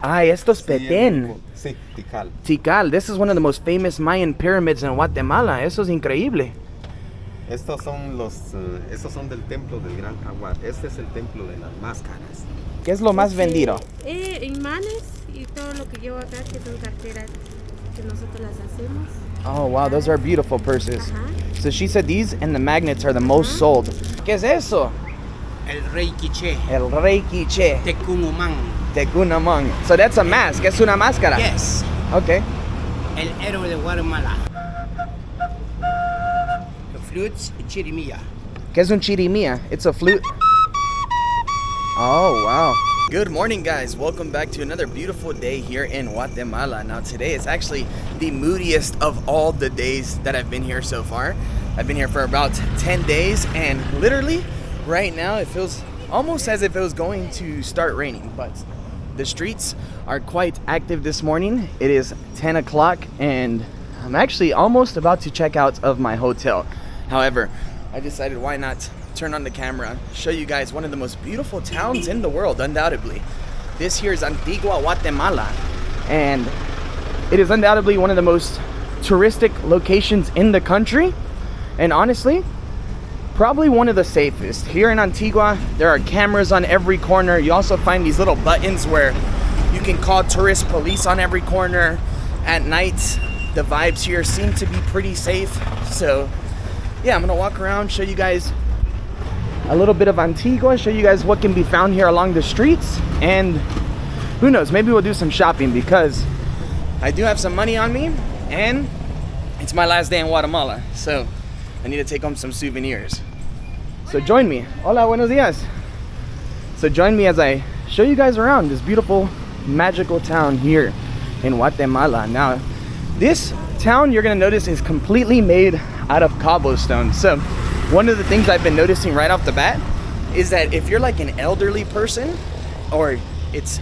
Ay, esto es Sí, Petén. sí, Tikal. Tikal. This is one of the most famous Mayan pyramids in Guatemala. Eso es increíble. Estos son del templo del Gran Jaguar. Este es el templo de las máscaras. ¿Qué es lo más vendido? Imanes y todo lo que llevo acá, que son carteras que nosotros las hacemos. Oh, wow, those are beautiful purses. Ajá. So she said these and the magnets are the most sold. ¿Qué es eso? El Rey Quiché, El Rey Quiché. Tecunumán. Tecunamón. So that's a mask. Es una máscara. Yes. Okay. El héroe de Guatemala. The flutes chirimía. ¿Qué es un chirimía? It's a flute. Oh, wow. Good morning, guys. Welcome back to another beautiful day here in Guatemala. Now, today is actually the moodiest of all the days that I've been here so far. I've been here for about 10 days, and literally, right now, it feels almost as if it was going to start raining, but the streets are quite active this morning. It is 10 o'clock, and I'm actually almost about to check out of my hotel. However, I decided why not turn on the camera, show you guys one of the most beautiful towns in the world, undoubtedly. This here is Antigua, Guatemala, and it is undoubtedly one of the most touristic locations in the country, and honestly, probably one of the safest. Here in Antigua, there are cameras on every corner. You also find these little buttons where you can call tourist police on every corner. At night, the vibes here seem to be pretty safe. So yeah, I'm gonna walk around, show you guys a little bit of Antigua, show you guys what can be found here along the streets, and who knows, maybe we'll do some shopping because I do have some money on me and it's my last day in Guatemala, so I need to take home some souvenirs. So join me. Hola, buenos dias. So join me as I show you guys around this beautiful, magical town here in Guatemala. Now, this town, you're gonna notice, is completely made out of cobblestone. So one of the things I've been noticing right off the bat is that if you're like an elderly person, or it's,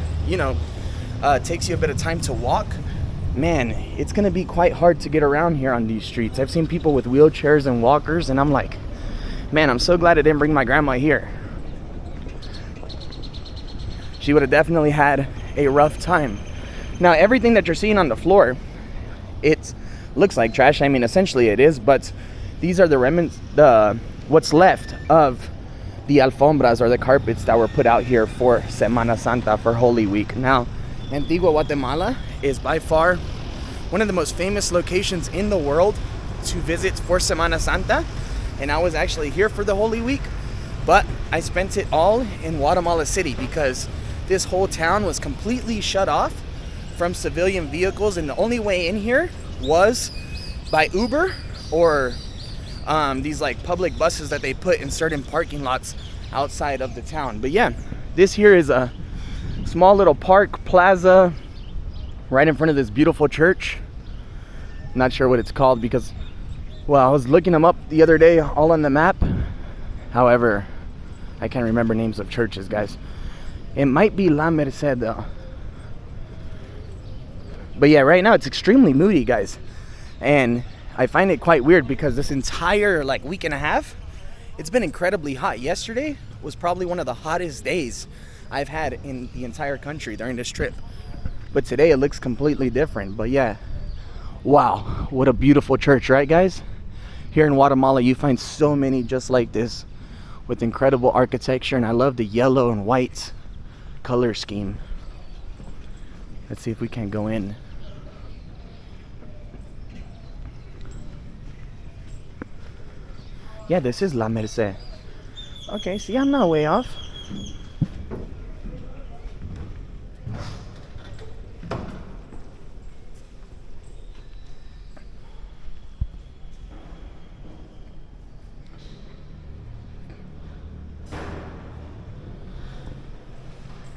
takes you a bit of time to walk, man, it's gonna be quite hard to get around here on these streets. I've seen people with wheelchairs and walkers, and I'm like, man, I'm so glad I didn't bring my grandma here. She would have definitely had a rough time. Now, everything that you're seeing on the floor, it looks like trash. I mean, essentially it is, but these are the remnants, what's left of the alfombras, or the carpets that were put out here for Semana Santa, for Holy Week. Now, Antigua, Guatemala is by far one of the most famous locations in the world to visit for Semana Santa, and I was actually here for the Holy Week, but I spent it all in Guatemala City because this whole town was completely shut off from civilian vehicles, and the only way in here was by Uber or these like public buses that they put in certain parking lots outside of the town. But yeah, this here is a small little park plaza right in front of this beautiful church. Not sure what it's called because, well, I was looking them up the other day all on the map. However, I can't remember names of churches, guys. It might be La Merced though. But yeah, right now it's extremely moody, guys, and I find it quite weird because this entire week and a half, it's been incredibly hot. Yesterday was probably one of the hottest days I've had in the entire country during this trip. But today it looks completely different. But yeah, wow, what a beautiful church, right, guys? Here in Guatemala, you find so many just like this with incredible architecture, and I love the yellow and white color scheme. Let's see if we can go in. Yeah, this is La Merced. Okay, see, I'm not way off.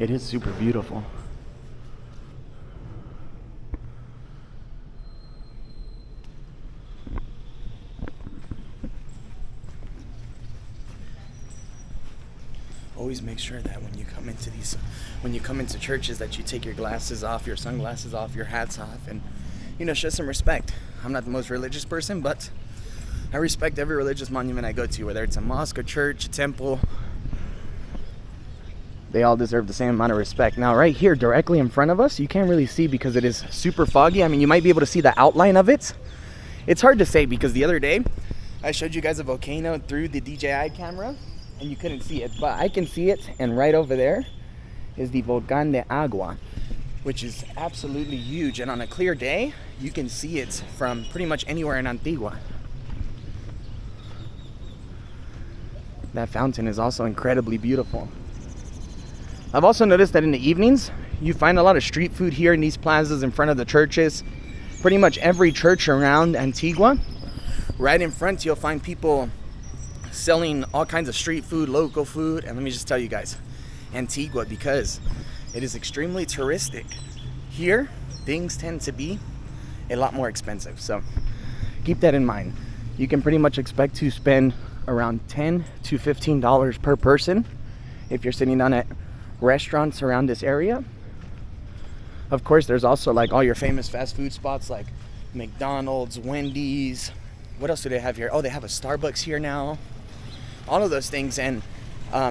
It is super beautiful. Always make sure that when you come into churches, that you take your glasses off, your sunglasses off, your hats off, and show some respect. I'm not the most religious person, but I respect every religious monument I go to, whether it's a mosque, a church, a temple. They all deserve the same amount of respect. Now right here directly in front of us, you can't really see because it is super foggy. I mean, you might be able to see the outline of it. It's hard to say because the other day I showed you guys a volcano through the DJI camera and you couldn't see it, but I can see it, and right over there is the Volcán de Agua, which is absolutely huge, and on a clear day you can see it from pretty much anywhere in Antigua. That fountain is also incredibly beautiful. I've also noticed that in the evenings you find a lot of street food here in these plazas in front of the churches. Pretty much every church around Antigua, right in front you'll find people selling all kinds of street food, local food. And let me just tell you guys, Antigua, because it is extremely touristic, here things tend to be a lot more expensive, so keep that in mind. You can pretty much expect to spend around $10 to $15 per person if you're sitting down at restaurants around this area. Of course, there's also like all your famous fast food spots like McDonald's, Wendy's. What else do they have here? Oh, they have a Starbucks here now. All of those things, and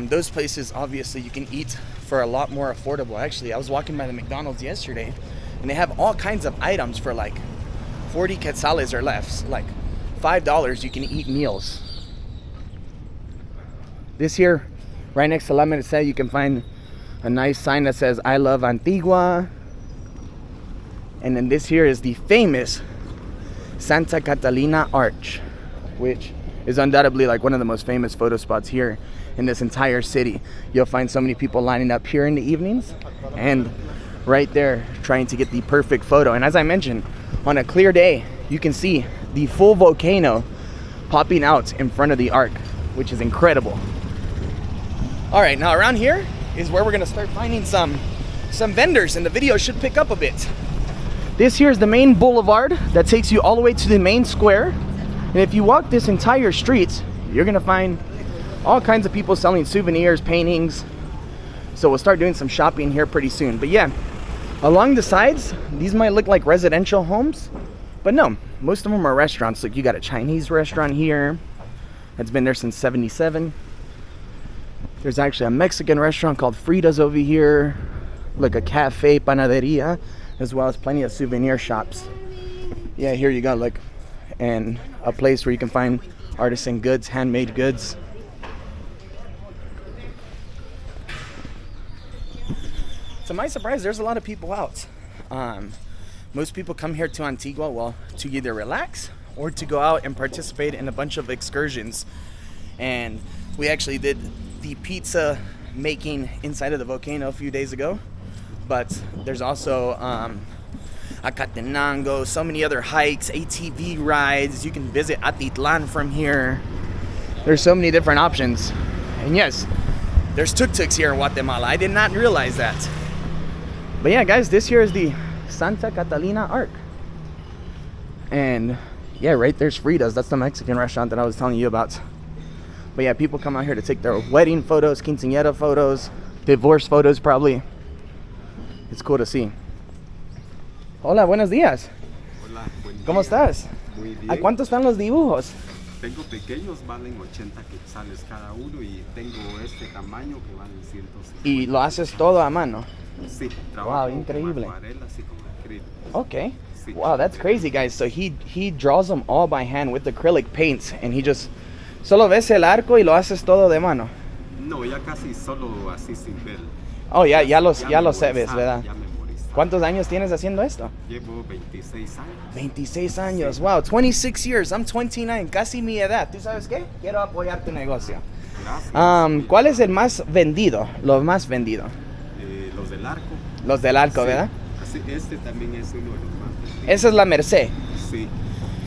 those places obviously you can eat for a lot more affordable. Actually, I was walking by the McDonald's yesterday and they have all kinds of items for like 40 quetzales or less, like $5 you can eat meals. This here, right next to La Merced, you can find a nice sign that says I love Antigua. And then this here is the famous Santa Catalina Arch, which is undoubtedly like one of the most famous photo spots here in this entire city. You'll find so many people lining up here in the evenings and right there trying to get the perfect photo. And as I mentioned, on a clear day you can see the full volcano popping out in front of the arc, which is incredible. All right, now around here is where we're gonna start finding some vendors, and the video should pick up a bit. This here is the main boulevard that takes you all the way to the main square. And if you walk this entire street, you're gonna find all kinds of people selling souvenirs, paintings. So we'll start doing some shopping here pretty soon. But yeah, along the sides, these might look like residential homes, but no, most of them are restaurants. Like you got a Chinese restaurant here that's been there since '77. There's actually a Mexican restaurant called Frida's over here, like a cafe, panaderia, as well as plenty of souvenir shops. Yeah, here you go, look, and a place where you can find artisan goods, handmade goods. To my surprise, there's a lot of people out. Most people come here to Antigua, well, to either relax or to go out and participate in a bunch of excursions. And we actually did the pizza making inside of the volcano a few days ago, but there's also Acatenango, so many other hikes, ATV rides. You can visit Atitlan from here. There's so many different options. And yes, there's tuk-tuks here in Guatemala. I did not realize that. But yeah, guys, this here is the Santa Catalina Arc. And yeah, right there's Frida's. That's the Mexican restaurant that I was telling you about. But yeah, people come out here to take their wedding photos, quinceañera photos, divorce photos probably. It's cool to see. Hola, buenos días. Hola, buen día. ¿Cómo estás? Muy bien. ¿A cuánto están los dibujos? Tengo pequeños, valen 80 quetzales cada uno, y tengo este tamaño que valen 150. Y lo haces todo a mano. Sí, trabajo increíble. con acuarelas y con acrílicos. Okay. Sí. Wow, that's crazy, guys. So he draws them all by hand with acrylic paints, and he just solo ves el arco y lo haces todo de mano. No, ya casi solo así sin ver. Oh, ya lo memorizado, sabes, ¿verdad? Ya memorizado. ¿Cuántos años tienes haciendo esto? Llevo 26 años. 26 años. Wow, 26 years. I'm 29, casi mi edad. ¿Tú sabes qué? Quiero apoyar tu negocio. Gracias. ¿Cuál es el más vendido? Lo más vendido. Los del arco. Los del arco, Sí. ¿verdad? Así, este también es uno de los más vendidos. Esa es la Merced. Sí,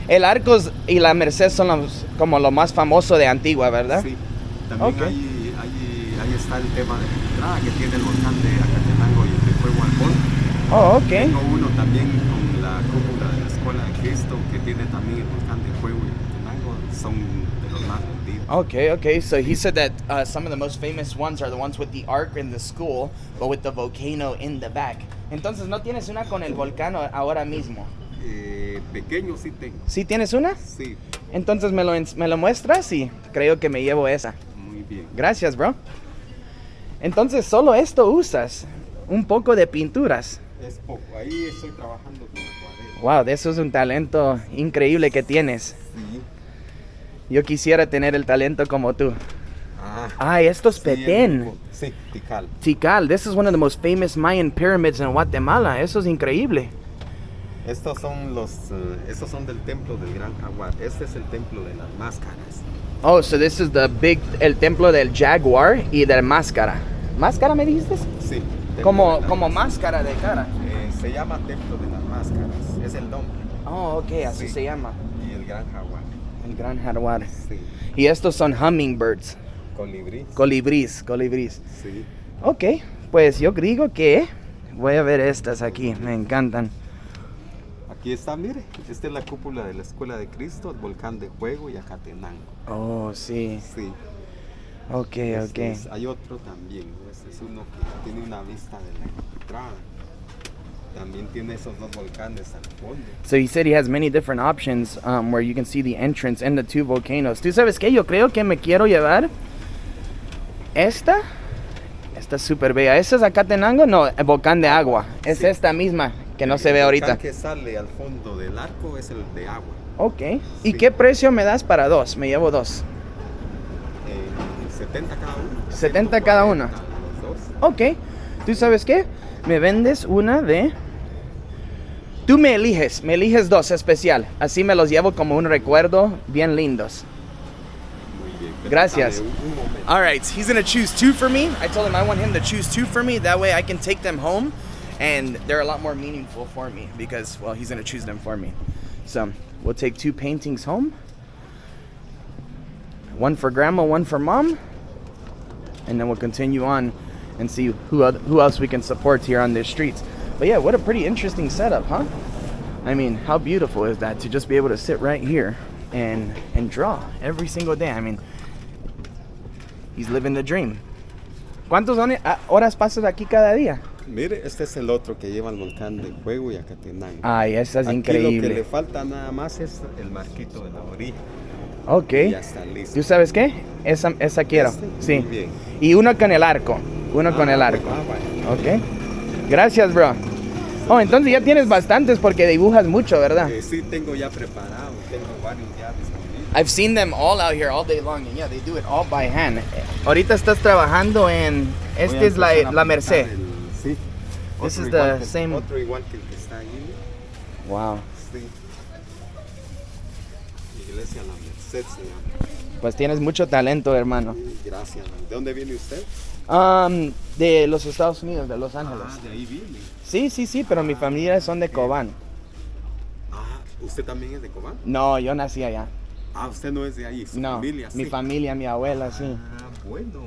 El Arcos y la Merced son como lo más famoso de Antigua, ¿verdad? sí. También Ok. ahí está el tema de la entrada que tiene el volcán de Acatenango y el de Fuego Alcohol. Oh, ok. Tengo uno también con la cúpula de la Escuela de Cristo, que tiene también el volcán de Fuego y Acatenango. Son de los más vendidos. Okay. So he said that some of the most famous ones are the ones with the arc in the school, but with the volcano in the back. Entonces, ¿no tienes una con el volcán ahora mismo? Pequeño sí tengo. ¿Sí tienes una? Sí, Entonces, ¿me lo muestras? Y creo que me llevo esa. muy bien. Gracias, bro. Entonces solo esto usas. Un poco de pinturas. Es poco. Ahí estoy trabajando con acuarela. Wow, eso es un talento increíble que tienes. Sí. Yo quisiera tener el talento como tú. Ah, Ay, esto es sí, Petén. Sí, Tikal. Tikal, this is one of the most famous Mayan pyramids in Guatemala. Eso es increíble. Estos son del templo del Gran Jaguar. Este es el templo de las máscaras. Oh, so this is el templo del jaguar y del máscara. ¿Máscara me dijiste? Sí. templo Como, de la como máscara. máscara de cara. Se llama templo de las máscaras. Es el nombre. Oh, ok, así Sí. se llama. Y el Gran Jaguar. El gran jaguar. Sí. Y estos son hummingbirds. Colibrí. Colibrís. Sí. Ok, pues yo digo que voy a ver estas aquí, me encantan. Aquí está, mire. Esta es la cúpula de la Escuela de Cristo, el volcán de Fuego y Acatenango. Oh, sí. Sí. Ok, Este ok. hay otro también. Este es uno que tiene una vista de la entrada. También tiene esos dos volcanes al fondo. So he said he has many different options where you can see the entrance and the two volcanoes. ¿Tú sabes qué? Yo creo que me quiero llevar esta. Esta es súper bella. ¿Esta es Acatenango? No, el volcán de agua. Es Sí. esta misma que no se ve El ahorita. volcán que sale al fondo del arco es el de agua. Ok. ¿Y Sí. qué precio me das para dos? Me llevo dos. 70 cada uno. 70 cada uno. 140 los dos. Ok. ¿Tú sabes qué? Me vendes una de... Tú me eliges dos especial. Así me los llevo como un recuerdo bien lindos. Muy bien. Gracias. Dame un momento. All right, he's gonna choose two for me. I told him I want him to choose two for me. That way I can take them home and they're a lot more meaningful for me because, well, he's gonna choose them for me. So we'll take two paintings home. One for grandma, one for mom. And then we'll continue on and see who else we can support here on the streets. But yeah, what a pretty interesting setup, huh? I mean, how beautiful is that to just be able to sit right here and draw every single day? I mean, he's living the dream. ¿Cuántas horas pasas aquí cada día? Mire, este es el otro que lleva el volcán de Fuego y Acatenango. Ay, esa es Aquí increíble. lo que le falta nada más es el marquito de la orilla. Ok. Y ya está listo. ¿Tú sabes qué? Esa quiero. Este, Sí. muy bien. Y uno con el arco. Uno con el arco. Bueno. Ok. Gracias, bro. Oh, entonces ya tienes bastantes porque dibujas mucho, ¿verdad? Sí, tengo ya preparado. Tengo varios ya disponibles. I've seen them all out here all day long, and yeah, they do it all by hand. Ahorita estás trabajando en... Voy Este a es la empezar a Merced. pintar sí. This Otro is igual the que- same- Otro igual que el que está ahí. Wow. Sí. Iglesia La Merced se llama. Pues tienes mucho talento, hermano. Gracias. ¿De dónde viene usted? De los Estados Unidos, de Los Ángeles. Ah, de ahí viene. Sí, pero mi familia son de Cobán. Ah, ¿usted también es de Cobán? No, yo nací allá. Ah, usted no es de ahí, su No, familia sí. mi familia, mi abuela, sí. Ah, bueno.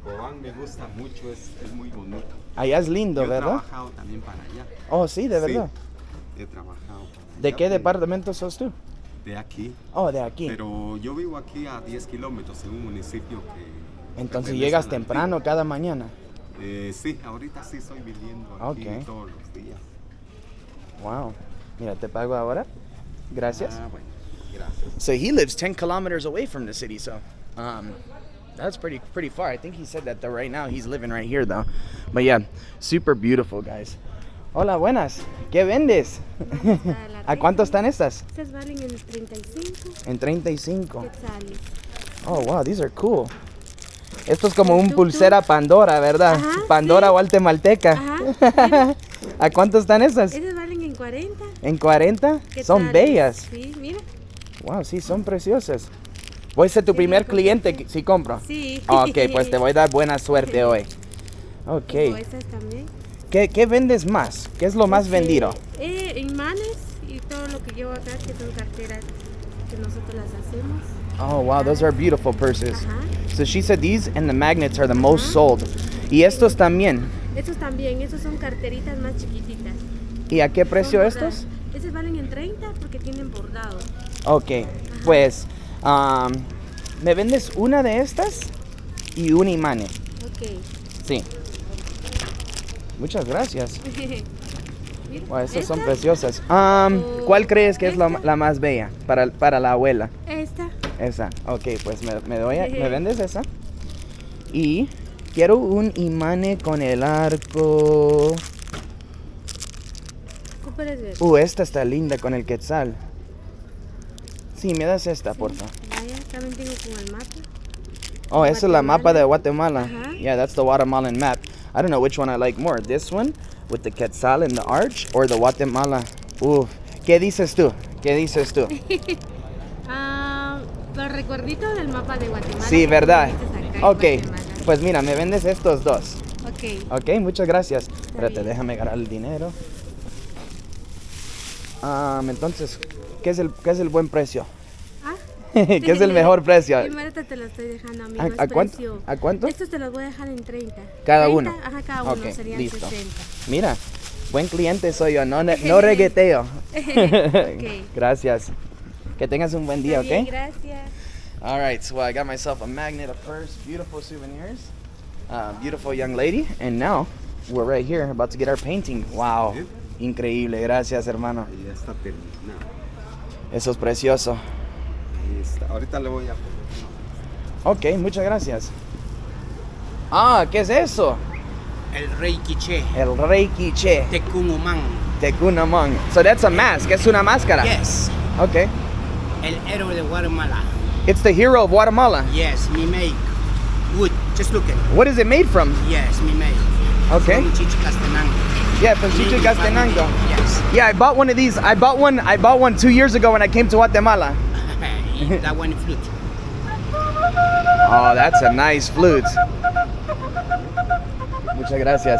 Cobán me gusta mucho, es muy bonito. Allá es lindo, Yo he ¿verdad? trabajado también para allá. Oh, sí, de Sí, verdad. he trabajado para ¿De allá, qué pero- departamento sos tú? De aquí. Oh, de aquí. Pero yo vivo aquí a 10 kilómetros en un municipio que... Entonces pertenece llegas a la temprano cada mañana. Sí, ahorita sí estoy viviendo aquí Ok. todos los días. Wow. Mira, te pago ahora. Gracias. Ah, bueno, gracias. So he lives 10 kilometers away from the city, so that's pretty far. I think he said that right now he's living right here though. But yeah, super beautiful, guys. Hola, buenas. ¿Qué vendes? ¿A cuánto están estas? Estas valen en 35 En 35. quetzales. Oh, wow, these are cool. Esto es como un Tuk-tuk. pulsera Pandora, ¿verdad? Ajá, Pandora sí. guatemalteca. Ajá. ¿A cuánto están esas? Estas valen en 40 ¿En 40? Son quetzales. bellas. Sí, mira. Wow, sí, son preciosas. Voy a ser tu Sí, primer porque cliente sí. si compro. Sí. Ok, pues te voy a dar buena suerte hoy. Tengo Ok. estas también. ¿Qué vendes más? ¿Qué es lo más vendido? Imanes y todo lo que llevo acá, que son carteras que nosotros las hacemos. Oh, wow, those are beautiful purses. Ajá. So she said these and the magnets are the most sold. Y estos también. Estos también, estos son carteritas más chiquititas. ¿Y a qué precio Son estos? bordadas. Estos valen en 30 porque tienen bordado. Ok, pues me vendes una de estas y un imán. Ok. Sí. Muchas gracias. Mira, Wow, estas son esta, preciosas. ¿Cuál crees que es esta. la más bella para la abuela? Esta. Esa. Ok, pues me vendes esa. Y Quiero un imán con el arco. ¿Qué puedes ver? Esta está linda con el quetzal. Sí, me das esta, porfa. Vaya, también tengo con el mapa. Oh, esa es la mapa de Guatemala. Ajá. Yeah, that's the Guatemalan map. I don't know which one I like more. This one with the quetzal and the arch or the Guatemala. ¿Qué dices tú? ¿Qué dices tú? Los recuerditos del mapa de Guatemala. Sí, que ¿verdad? tú viste acá en Ok, Guatemala. pues mira, me vendes estos dos. Ok. Ok, muchas gracias. Espérate, bien. déjame agarrar el dinero. Entonces, ¿qué es el buen precio? Ah, ¿Qué es el mejor precio? Primero te los estoy dejando, amigo. ¿A cuánto? ¿A cuánto? Estos te los voy a dejar en 30. Cada 30, uno. Ajá, cada uno. Ok, Serían listo. 60. Mira, buen cliente soy yo, no regueteo. Ok. Gracias. Que tengas un buen día, Está bien, ¿ok? gracias. All right, so I got myself a magnet, a purse, beautiful souvenirs, beautiful young lady, and now we're right here about to get our painting. Wow, increíble, gracias hermano. Ahí ya está terminado. Eso es precioso. Ahí está. Ahorita le voy a poner. Ok, muchas gracias. ¿Qué es eso? El rey quiché. El rey quiché, Tecumumán. Tecunamón. So that's a mask, es una máscara. Yes. Okay. El héroe de Guatemala. It's the hero of Guatemala. Yes, me make. Wood. Just look at it. What is it made from? Yes, me make. Okay. From Chichicastenango. Yeah, from Chichicastenango. Yes. Yeah, I bought one of these. I bought one 2 years ago when I came to Guatemala. That one flute. Oh, that's a nice flute. Muchas gracias.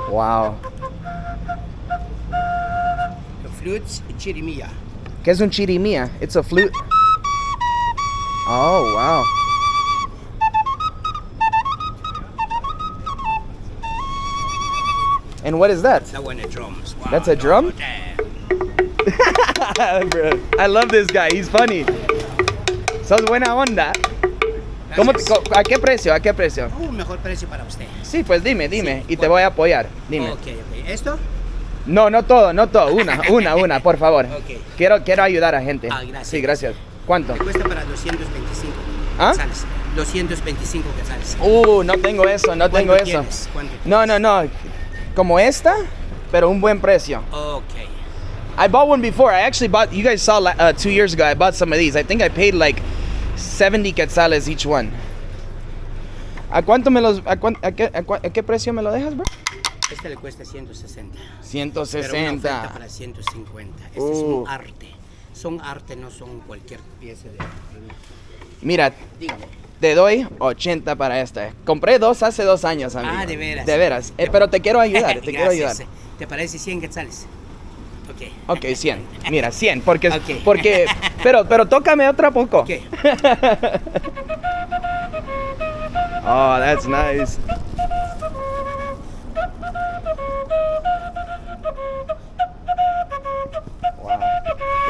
Wow. The flutes, chirimía. ¿Qué es un chirimía? It's a flute. Oh, wow. And what is that? That one is drums. Wow, That's a drum? Damn. Bro, I love this guy. He's funny. Sos buena onda. Gracias. ¿A qué precio? ¿A qué precio? Mejor precio para usted. Sí, pues dime. Sí, Y te voy a apoyar. Dime. Ok. ¿Esto? No todo. Una, por favor. Ok. Quiero ayudar a gente. Gracias. Sí, gracias. ¿Cuánto? Me cuesta para 225 ¿Ah? quetzales. 225 quetzales. No tengo eso, no tengo ¿Cuánto eso. tienes? ¿Cuánto No. Como esta, pero un buen precio. Ok. I bought one before. I actually bought, you guys saw 2 years ago, I bought some of these. I think I paid like 70 quetzales each one. ¿A qué precio me lo dejas, bro? Este le cuesta 160. Pero una 160. oferta para 150. Este es un arte. Son arte, no son cualquier pieza de... Mira, Dígame. te doy 80 para esta. Compré dos hace 2 años, amigo. De veras. De veras. Pero te quiero ayudar, quiero ayudar. Gracias. ¿Te parece 100 quetzales? Ok. Ok, 100. Mira, 100, porque Ok. pero tócame otra poco. Ok. Oh, that's nice. Wow.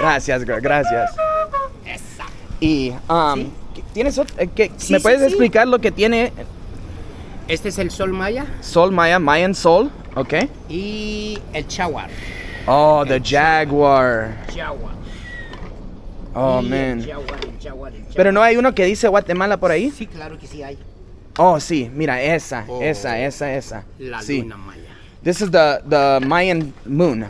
Gracias, girl, gracias. Esa. Y ¿Sí? ¿tienes Sí, me puedes sí. explicar lo que tiene Este es el sol maya Sol Maya, Mayan Sol? Okay. y el jaguar. Oh, the Jaguar. Jaguar. Oh, Y man. el jaguar. Pero no hay uno que dice Guatemala por ahí. Sí, claro que sí hay. Oh, sí, mira, esa. Oh. Esa. La Sí. luna maya. This is the Mayan moon.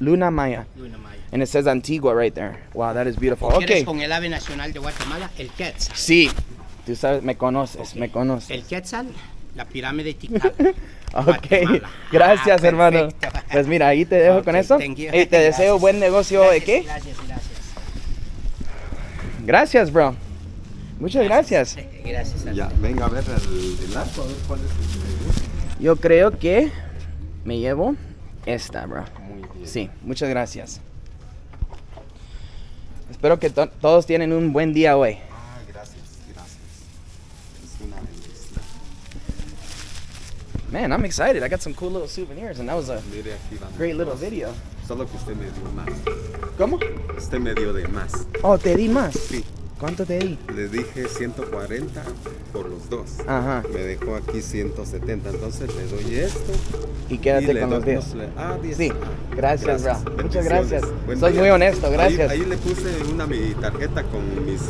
Luna Maya. Luna maya. And it says Antigua right there. Wow, that is beautiful. ¿Quieres Okay. con el ave nacional de Guatemala? El quetzal. Sí. Tú sabes, me conoces, me conoces. El quetzal, la pirámide Tikal. Ok, Guatemala. gracias hermano. Perfecto. Pues mira, ahí te dejo Ok, con eso. thank you. Y te deseo Gracias. buen negocio de Gracias, qué. Gracias. Gracias, bro. Muchas gracias. Gracias. Ya, venga a ver el arco, a ver cuál es el que me gusta. Yo creo que me llevo esta, bro. Muy bien. Sí, muchas gracias. Espero que todos tienen un buen día hoy. Gracias. Es una bendición. Man, I'm excited. I got some cool little souvenirs and that was a Mire, aquí van. great little video. Solo que usted me dio más. ¿Cómo? Usted me dio de más. Oh, te di más. Sí. ¿Cuánto te di? Le dije 140 por los dos. Ajá. Me dejó aquí 170. Entonces le doy esto. Y quédate le con los doy 10. 10. Sí, gracias, bro. Muchas Bendiciones. gracias. Buen Soy día. muy honesto, gracias. Ahí le puse mi tarjeta con mis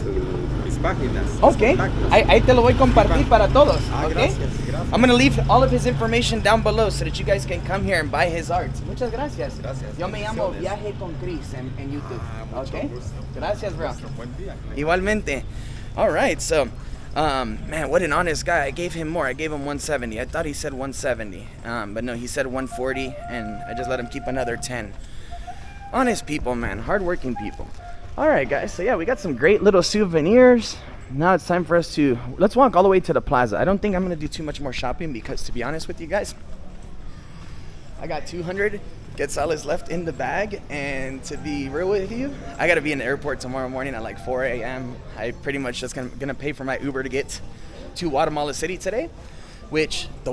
páginas. mis Ok, contactos. ahí te lo voy a compartir para todos. Ah, Okay? gracias. I'm going to leave all of his information down below so that you guys can come here and buy his art. Muchas gracias. Gracias. Yo me llamo Bendiciones. Viaje con Chris en YouTube. Mucho Okay? gusto. Gracias, bro. Buen día. Igualmente. All right, so, man, what an honest guy. I gave him more. I gave him 170. I thought he said 170, but no, he said 140, and I just let him keep another 10. Honest people, man. Hardworking people. All right, guys. So, yeah, we got some great little souvenirs. Now it's time for us to, let's walk all the way to the plaza. I don't think I'm going to do too much more shopping because, to be honest with you guys, I got 200 quetzales left in the bag, and to be real with you, I got to be in the airport tomorrow morning at like 4 a.m. I pretty much just gonna pay for my Uber to get to Guatemala City today, which the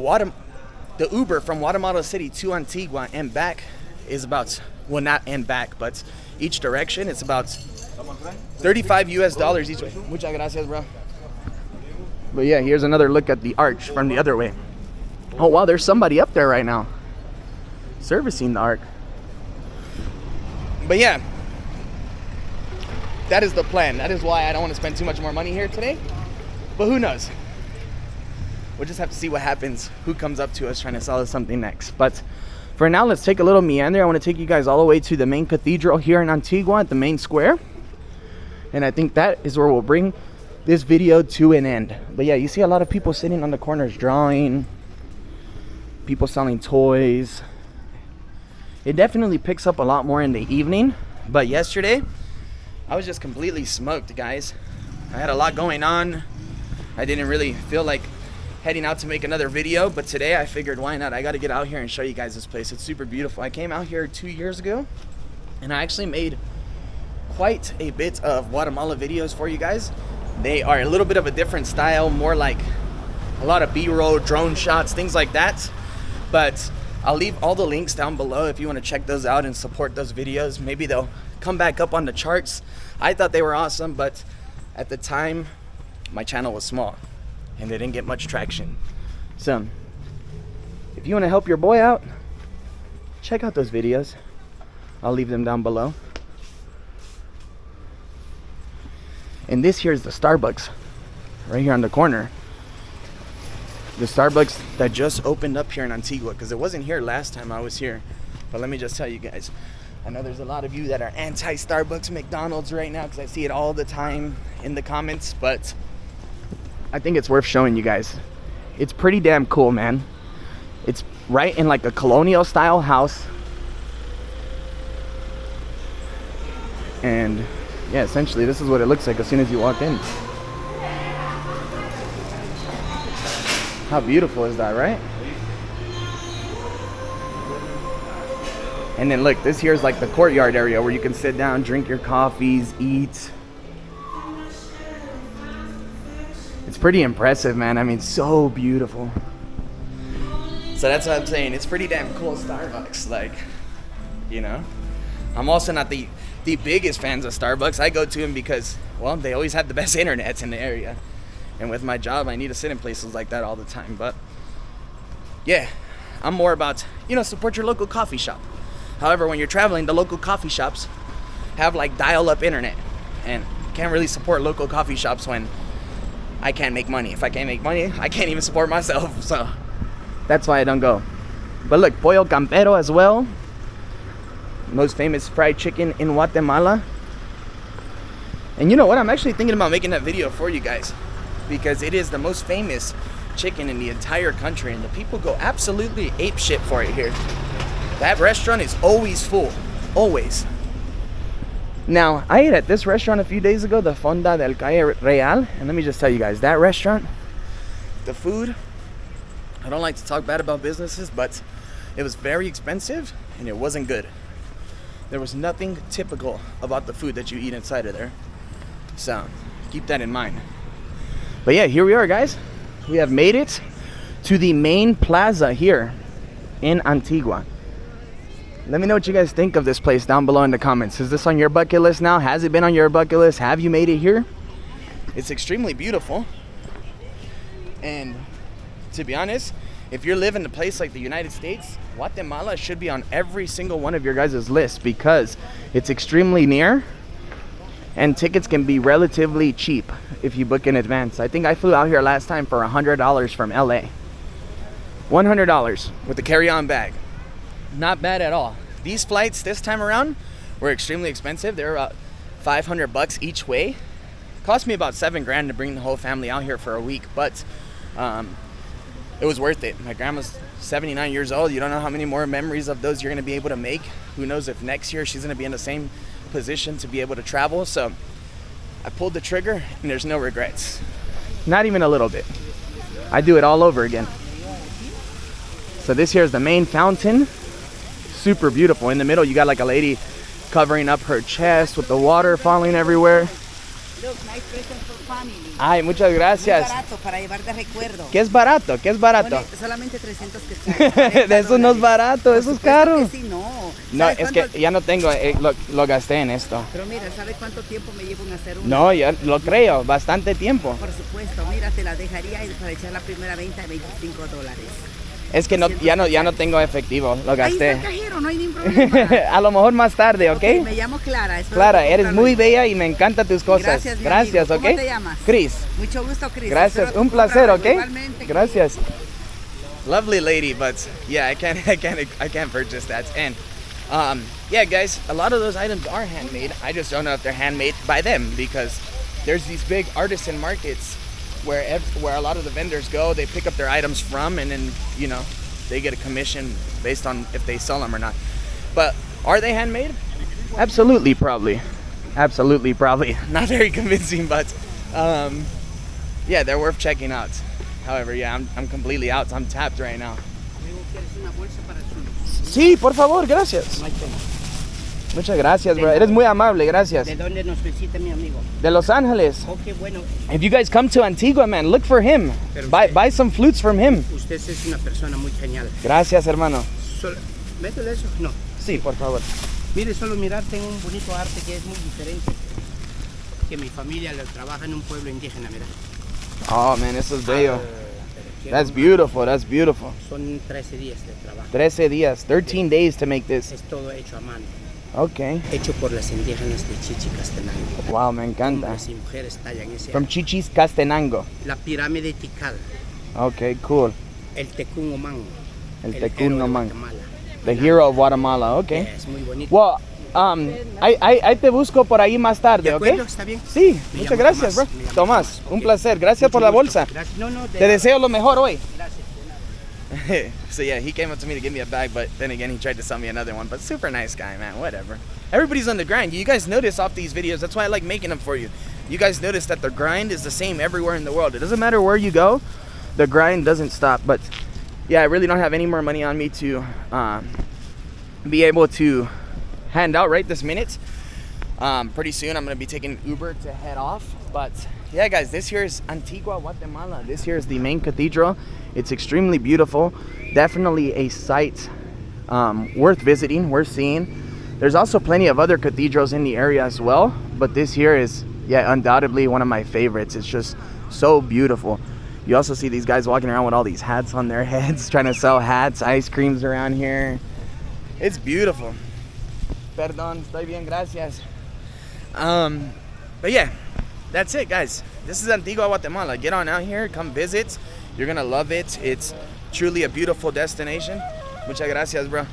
Uber from Guatemala City to Antigua and back is about, well, not and back, but each direction it's about $35 US each way. Muchas gracias, bro. But yeah, here's another look at the arch from the other way. Oh wow, there's somebody up there right now servicing the ark. But yeah, that is the plan. That is why I don't want to spend too much more money here today. But who knows? We'll just have to see what happens, who comes up to us trying to sell us something next. But for now, let's take a little meander. I want to take you guys all the way to the main cathedral here in Antigua at the main square. And I think that is where we'll bring this video to an end. But yeah, you see a lot of people sitting on the corners drawing, people selling toys. It definitely picks up a lot more in the evening, but yesterday I was just completely smoked, guys. I had a lot going on. I didn't really feel like heading out to make another video, but today I figured, why not? I got to get out here and show you guys this place. It's super beautiful. I came out here 2 years ago, and I actually made quite a bit of Guatemala videos for you guys. They are a little bit of a different style, more like a lot of B-roll, drone shots, things like that. But I'll leave all the links down below if you want to check those out and support those videos. Maybe they'll come back up on the charts. I thought they were awesome, but at the time, my channel was small and they didn't get much traction. So, if you want to help your boy out, check out those videos. I'll leave them down below. And this here is the Starbucks, right here on the corner. The Starbucks that just opened up here in Antigua, because it wasn't here last time I was here. But let me just tell you guys, I know there's a lot of you that are anti-Starbucks, McDonald's right now, because I see it all the time in the comments, but I think it's worth showing you guys. It's pretty damn cool, man. It's right in like a colonial style house. And yeah, essentially this is what it looks like as soon as you walk in. How beautiful is that, right? And then look, this here is like the courtyard area where you can sit down, drink your coffees, eat. It's pretty impressive, man. I mean, so beautiful. So that's what I'm saying. It's pretty damn cool, Starbucks. Like, you know, I'm also not the biggest fans of Starbucks. I go to them because, well, they always have the best internet in the area. And with my job, I need to sit in places like that all the time. But yeah, I'm more about, you know, support your local coffee shop. However, when you're traveling, the local coffee shops have like dial-up internet. And you can't really support local coffee shops when I can't make money. If I can't make money, I can't even support myself. So that's why I don't go. But look, Pollo Campero as well. Most famous fried chicken in Guatemala. And you know what? I'm actually thinking about making that video for you guys, because it is the most famous chicken in the entire country, and the people go absolutely apeshit for it here. That restaurant is always full, always. Now, I ate at this restaurant a few days ago, the Fonda del Calle Real, and let me just tell you guys, that restaurant, the food, I don't like to talk bad about businesses, but it was very expensive and it wasn't good. There was nothing typical about the food that you eat inside of there. So, keep that in mind. But yeah, here we are, guys. We have made it to the main plaza here in Antigua. Let me know what you guys think of this place down below in the comments. Is this on your bucket list now? Has it been on your bucket list? Have you made it here? It's extremely beautiful. And to be honest, if you're living in a place like the United States, Guatemala should be on every single one of your guys' lists because it's extremely near and tickets can be relatively cheap if you book in advance. I think I flew out here last time for $100 from LA. $100 with the carry-on bag. Not bad at all. These flights this time around were extremely expensive. They were about $500 each way. Cost me about $7,000 to bring the whole family out here for a week, but it was worth it. My grandma's 79 years old. You don't know how many more memories of those you're going to be able to make. Who knows if next year she's going to be in the same position to be able to travel. So I pulled the trigger and there's no regrets. Not even a little bit. I do it all over again. So this here is the main fountain. Super beautiful. In the middle you got like a lady covering up her chest with the water falling everywhere. Look, nice present for family. Ay, muchas gracias. Muy barato para llevar de recuerdo. ¿Qué es barato? ¿Qué es barato? Pone solamente 300 quetzales. De eso no es barato, eso es caro. Sí, no. No, es que ya no tengo, lo gasté en esto. Pero mira, ¿sabes cuánto tiempo me llevo en hacer uno? No, ya lo creo, bastante tiempo. Por supuesto, mira, te la dejaría para echar la primera venta de $25. Es que no, ya no tengo efectivo, lo gasté. Ahí está el cajero, no hay ningún problema. A lo mejor más tarde, ¿ok? Ok, me llamo Clara. Clara, eres muy bella y me encantan tus cosas. Gracias, mi Gracias, amigo. ¿ok? ¿Cómo te llamas? Chris. Mucho gusto, Chris. Gracias, Espero un tu placer, trabajo. ¿ok? Igualmente. Gracias. Lovely lady, but yeah, I can't purchase that. And yeah, guys, a lot of those items are handmade. I just don't know if they're handmade by them because there's these big artisan markets where a lot of the vendors go, they pick up their items from, and then, you know, they get a commission based on if they sell them or not. But are they handmade? Absolutely, probably. Absolutely, probably. Not very convincing, but yeah, they're worth checking out. However, yeah, I'm completely out. I'm tapped right now. Sí, por favor, gracias. Muchas gracias, bro. Eres muy amable, gracias. ¿De dónde nos visita mi amigo? De Los Ángeles. Ok, bueno. If you guys come to Antigua, man, look for him. Buy some flutes from him. Usted es una persona muy genial. Gracias, hermano. ¿Métele eso? No. Sí, por favor. Mire, solo mirar, tengo un bonito arte que es muy diferente. Que mi familia lo trabaja en un pueblo indígena, mira. Oh, man, eso es bello. That's beautiful, that's beautiful. Son 13 días de trabajo. 13 días, 13 days to make this. Es todo hecho a mano. Okay. Hecho por las indígenas de Chichicastenango. Wow, me encanta. Hombres y mujeres tallan ese From arte. Chichicastenango. La pirámide Tikal. Okay, cool. El Tecún Omán. El héroe Tecún de Omán. Guatemala. The hero of Guatemala, okay. Es muy bonito. Well, ahí te busco por ahí más tarde, ¿De ¿ok? acuerdo? ¿Está bien? Sí, Me muchas llamo gracias, Tomás, bro. me llamo Tomás, Tomás, un ok. placer. Gracias por Mucho la gusto. bolsa. Gracias. No, Te deseo lo mejor hoy. Gracias. So yeah, he came up to me to give me a bag, but then again, he tried to sell me another one. But super nice guy, man. Whatever. Everybody's on the grind. You guys notice off these videos. That's why I like making them for you. You guys notice that the grind is the same everywhere in the world. It doesn't matter where you go. The grind doesn't stop. But yeah, I really don't have any more money on me to be able to hand out right this minute. Pretty soon I'm going to be taking Uber to head off. But yeah, guys, this here is Antigua, Guatemala. This here is the main cathedral. It's extremely beautiful. Definitely a site worth visiting, worth seeing. There's also plenty of other cathedrals in the area as well, but this here is, yeah, undoubtedly one of my favorites. It's just so beautiful. You also see these guys walking around with all these hats on their heads, trying to sell hats, ice creams around here. It's beautiful. Perdón, estoy bien, gracias. But yeah, that's it, guys. This is Antigua, Guatemala. Get on out here, come visit. You're gonna love it. It's truly a beautiful destination. Muchas gracias, bro.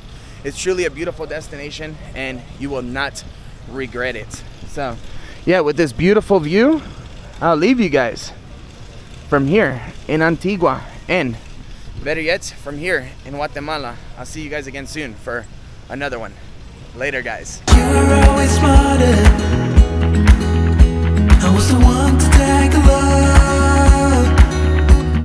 It's truly a beautiful destination and you will not regret it. So yeah, with this beautiful view, I'll leave you guys from here in Antigua, and better yet, from here in Guatemala. I'll see you guys again soon for another one. Later, guys. You were always smarter.